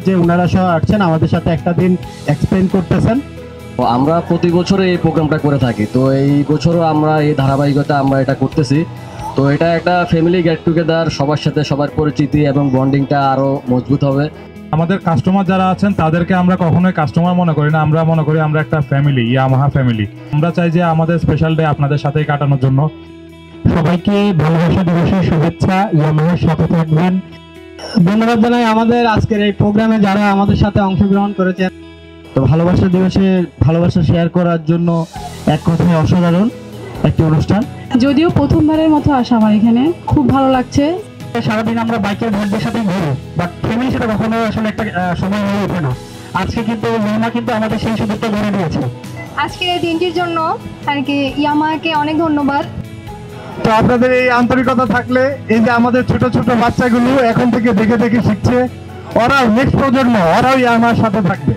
যে ওনারা সহ আসছেন আমাদের সাথে একটা দিন এক্সপ্লেন করতেছেন। আমরা প্রতি বছরে এই প্রোগ্রামটা করে থাকি, তো এই বছরও আমরা এই ধারাবাহিকতা আমরা এটা করতেছি। তো এটা একটা ফ্যামিলি গেট টুগেদার, সবার সাথে সবার পরিচিতি এবং বন্ডিংটা আরও মজবুত হবে। আমাদের কাস্টমার যারা আছেন তাদেরকে আমরা কখনোই কাস্টমার মনে করি না, আমরা মনে করি আমরা একটা ফ্যামিলি, ইয়ামাহা ফ্যামিলি। আমরা চাই যে আমাদের স্পেশাল ডে আপনাদের সাথেই কাটানোর জন্য। সবাইকে ভালোবাসা দিবসের শুভেচ্ছা, ইয়ামাহার সাথে থাকবেন। ধন্যবাদ জানাই আমাদের আজকের এই প্রোগ্রামে যারা আমাদের সাথে অংশগ্রহণ করেছেন। তো ভালোবাসা দিবসে ভালোবাসা শেয়ার করার জন্য এক কথায় অসাধারণ একটি অনুষ্ঠান। যদিও প্রথমবারের মতো আসা আমার এখানে, খুব ভালো লাগছে। সারাদিন আমরা বাইকের ভাইদের সাথে ঘুরি, বাট ফ্যামিলির সাথে কখনো আসলে একটা সময় হয়ে ওঠে না। আজকে কিন্তু ইয়ামাহা কিন্তু আমাদের সেই সুযোগটা করে দিয়েছে। আজকের এই দিনটির জন্য আর কি ইয়ামাহাকে অনেক ধন্যবাদ। তো আপনাদের এই আন্তরিকতা থাকলে, এই যে আমাদের ছোট ছোট বাচ্চাগুলো এখন থেকে দেখে দেখে শিখছে, ওরাও নেক্সট প্রজন্ম, ওরাও ইয়ামাহার সাথে থাকবে।